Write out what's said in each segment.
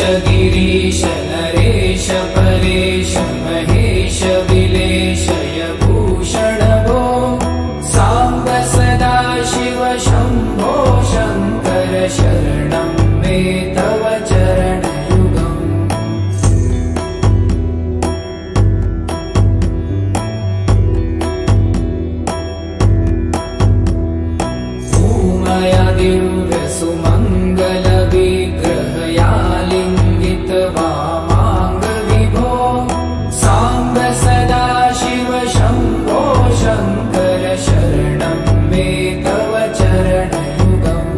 गिरीश नरेश परेश महेश विलेशय भूषण भो साम्ब सदा शिव शम्भो शङ्कर शरणं मे तव चरणयुगम् उमया दिव्य सुमङ्गल विग्रहया लिङ्गित वामाङ्ग विभो साम्ब सदा शिव शम्भो शङ्कर शरणं मे तव चरणयुगम्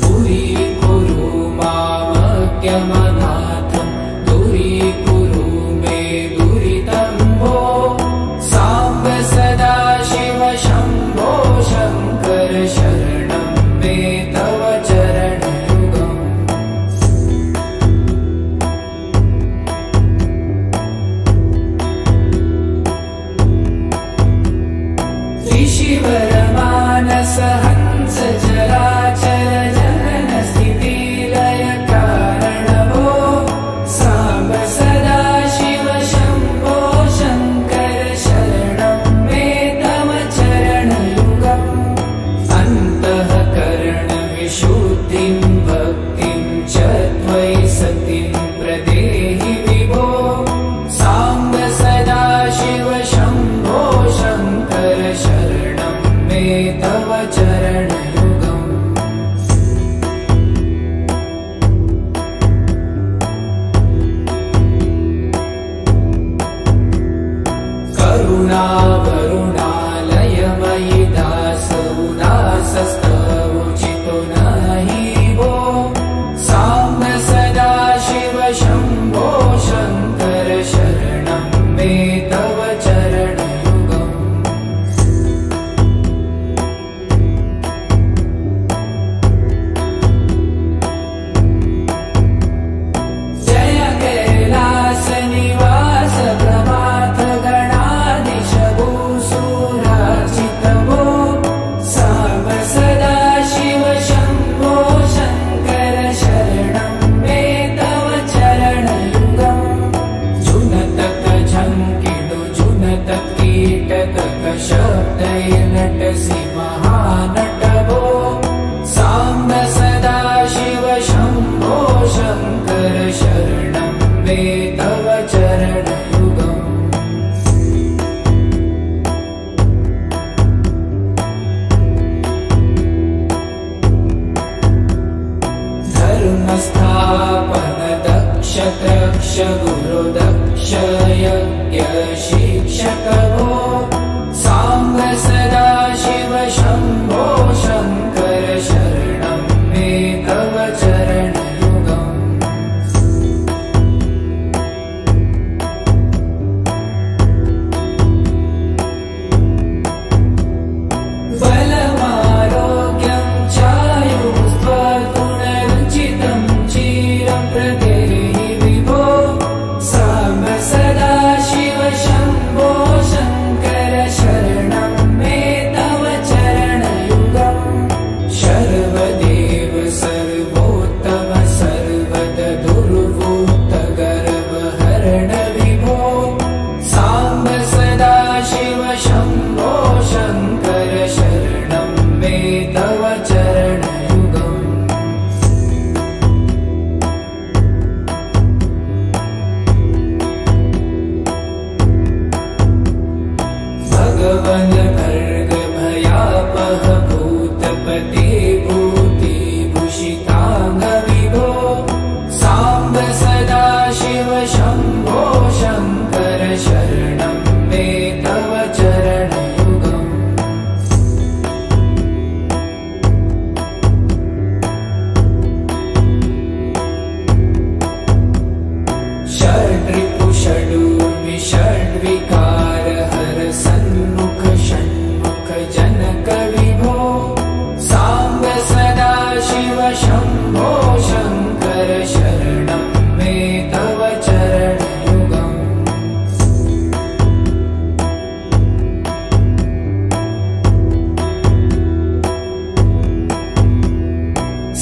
दूरीकुरु मामज्ञमनाथं दूरीकुरु मे दुरितं भो साम्ब सदा शिव शम्भो शङ्कर शरणं मे तव चरणयुगम् ऋषिवरमानस हंस चराचर जनन स्थिति लय कारण भो साम्ब सदा शिव शम्भो शङ्कर शरणं मे तव चरणयुगम् अन्तःकरण विशुद्धिं भक्तिं च त्वयि सतिं प्रदेहि विभो साम्ब सदा शिव शम्भो शङ्कर शरणं मे तव चरणयुगम् करुणावरुणालयमयि दास उदासस्तवोचितो नहि भो साम्ब सदा शिव शम्भो शङ्कर शरणं मे तव चरणयुगम् जय कैलास निवास प्रमाथ गणाधीश भूसुरार्चित भो साम्ब सदा शिव शम्भो शङ्कर शरणं मे तव चरणयुगम् जुनतक झङ्किडु जुनतक कीटक शब्दैर्नटसि महानट भो साम्ब सदा शिव शम्भो शङ्कर शरणं मे तव चरणयुगम् धर्मस्थापन दक्ष त्रक्ष गुरु दक्ष यज्ञ शिक्षक भो साम्ब सदा शिव शम्भो शङ्कर शरणं मे तव चरणयुगम् बलमारोग्यं चायुस्त्वगुणरुचितं चिरं प्रदेहि विभो साम्ब सदा शिव शम्भो शङ्कर शरणं मे तव चरणयुगम्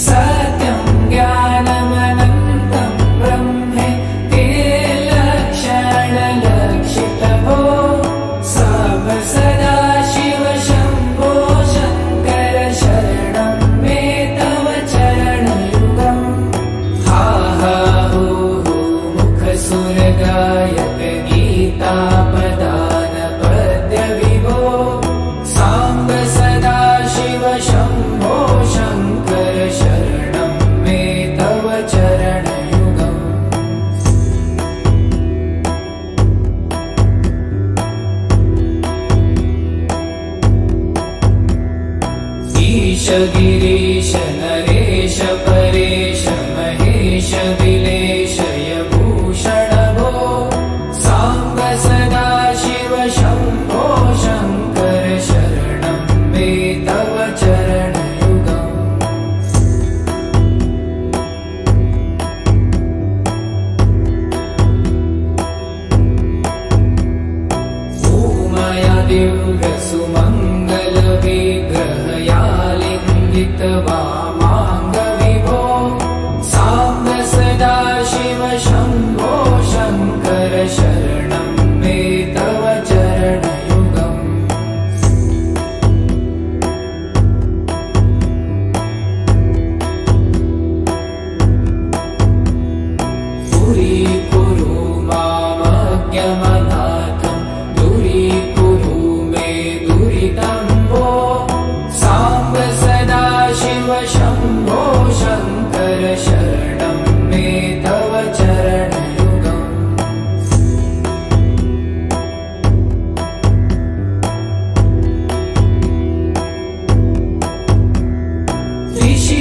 सत्यं ज्ञानमनन्तं ब्रह्मे ते लक्षणलक्षितभो साम्ब सदा शिव शम्भो शङ्कर शरणं मे तव चरणयुगम् हा हा हू हू मुखसुरगायक गीतापदान पद्य विभो साम्ब सदा शिव शम्भो शङ्कर शरणं मे तव चरणयुगम् ईश गिरीश नरेश परेश महेश विलेशय भूषण भो साम्ब सदा शिव शम्भो शङ्कर शरणं मे तव चरणयुगम् ऊमया दिव्यसुमङ्गलविग्रहयालिङ्गित वामाङ्गविभो साम्ब सदा शिव शम्भो शङ्कर शरणं मे तव चरणयुगम् दूरीकुरु मामज्ञमनाथं दूरीकुरु मे दुरितं भो साम्ब सदा शिव शम्भो शङ्कर शरणं मे तव चरणयुगम्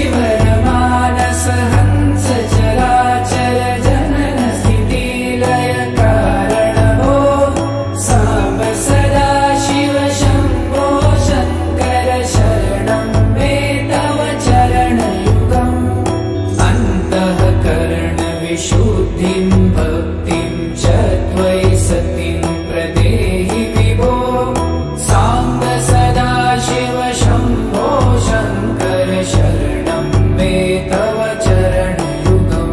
ऋषिवरमानस हंस चराचर जनन स्थितिलय कारण भो साम्ब सदा शिव शम्भो शङ्कर शरणं मे तव चरणयुगम् अन्तःकरणविशुद्धिं भक्तिं च त्वयि सतिं प्रदेहि विभो साम्ब सदा शिव शम्भो शङ्कर शरणं मे तव चरणयुगम्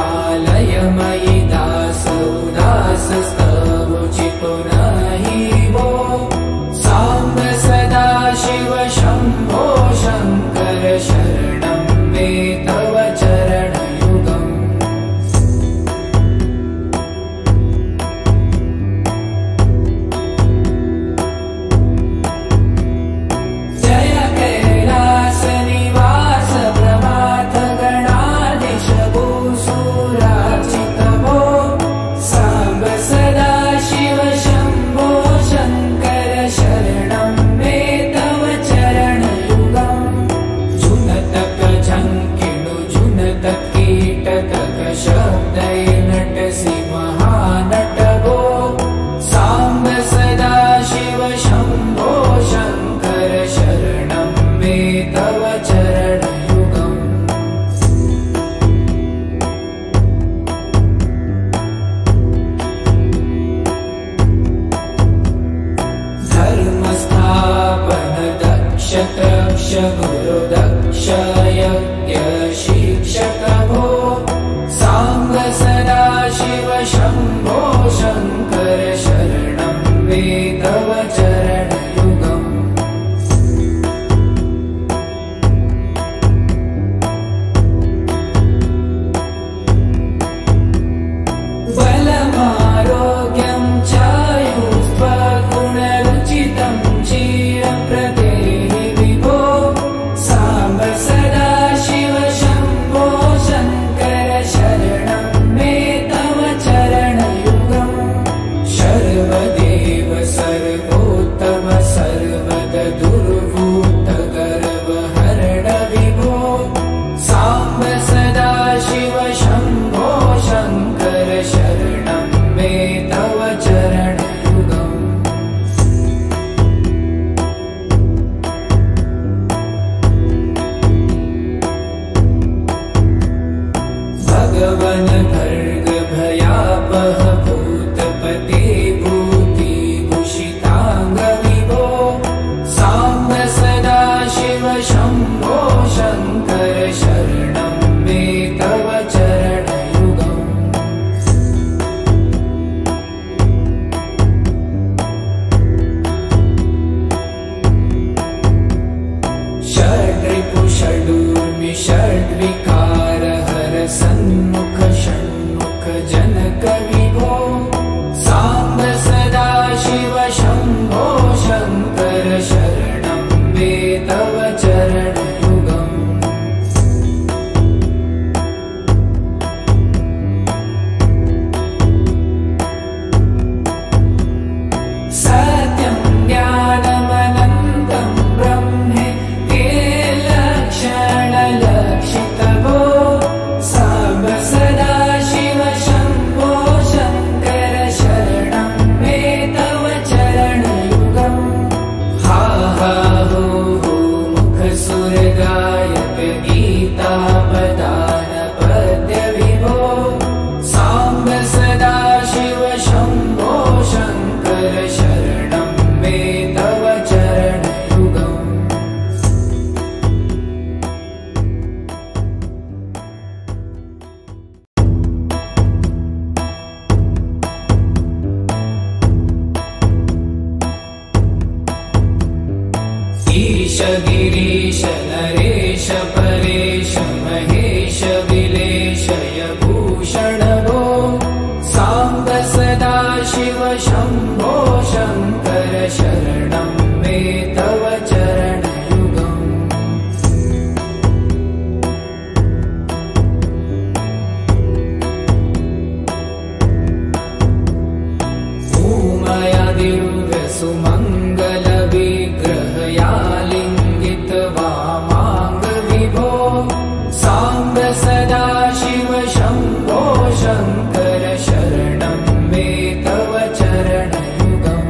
करुणावरुणालयमयि दास उदासस्तवोचितो नहि भो साम्ब सदा शिव शम्भो शङ्कर शरणं मे तव चरणयुगम् जय कैलासनिवास प्रभात गणाधीश भूसुरार्चित भो साम्ब सदा शिव शम्भो शङ्कर शरणं मे तव चरणयुगम् जुनतक झङ्किणु जुनतक कीटक शब्दै नटसि महानट भो साम्ब सदा शिव शम्भो शङ्कर शरणं मे तव चरणयुगम् धर्मस्थापन दक्ष तक्ष गुरुदक्ष यज्ञ शिक्षक भो साम्ब सदा शिव शम्भो शङ्कर शरणं मे तव चरणयुगम् बलमारोग्यं चायुस्त्वगुणरुचितं चिरं प्रदेहि विभो साम्ब सदा शिव शम्भो शङ्कर शरणं मे तव चरणयुगम् गिरीश नरेश परेश महेश विलेशय भूषण भो साम्ब सदा शिव शम्भो शङ्कर शरणं मे तव चरणयुगम् उमया दिव्य सुमङ्गल विग्रहया लिङ्गित वामाङ्ग विभो साम्ब सदा शिव शम्भो शङ्कर शरणं मे तव चरणयुगम्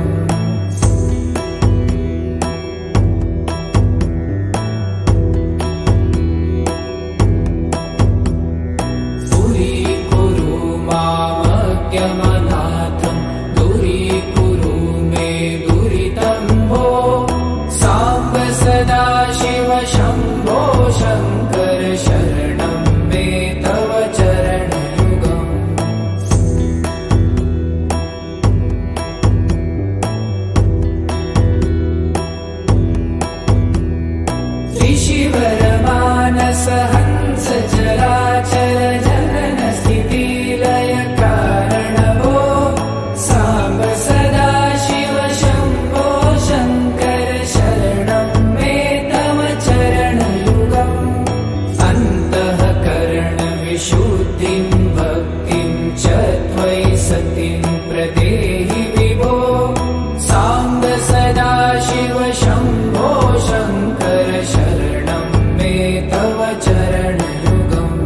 दूरीकुरु मामज्ञमनाथं दूरीकुरु मे दुरितं भो साम्ब सदा शिव शम्भो शङ्कर शरणं मे तव चरणयुगम् त्रिशिवरमानस हंस चराचर जनन स्थिति लय कारण भो साम्ब सदा शिव शम्भो शङ्कर शरणं मे तव चरणयुगम् अन्तःकरण विशुद्धिं भक्तिं च त्वयि सतिं प्रदेहि विभो साम्ब सदा शिव शम्भो शङ्कर शरणं मे तव चरणयुगम्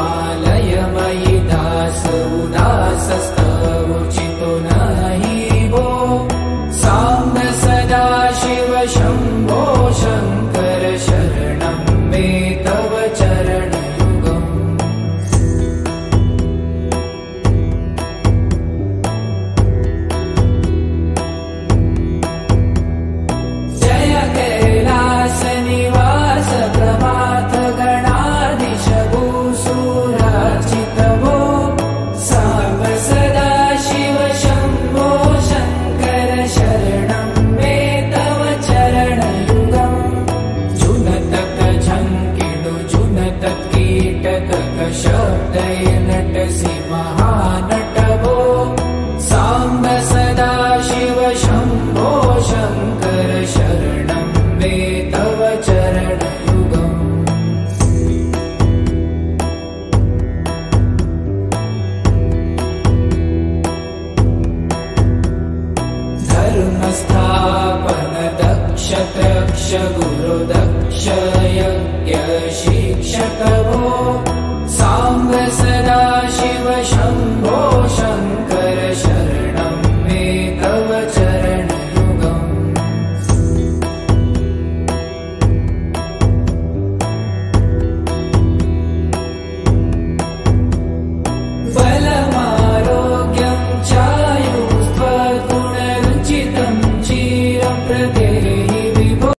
करुणावरुणालयमयि दास उदासस्तवोचितो नहि भो साम्ब सदा शिव शम्भो शङ्कर शरणं मे तव चरणयुगम् जय कैलास निवास प्रभात गणाधीश भूसुरार्चित भो साम्ब सदा शिव शम्भो शङ्कर शरणं मे तव चरणयुगम् जुनतक झङ्किणु जुनतक कीटक शब्दय नटसि महानट भो साम्ब सदा शिव शम्भो शङ्कर शरणं मे तव चरणयुगम् धर्मस्थापन दक्ष त्रक्ष गुरु दक्ष यज्ञ शिक्षक भो साम्ब सदा शिव शम्भो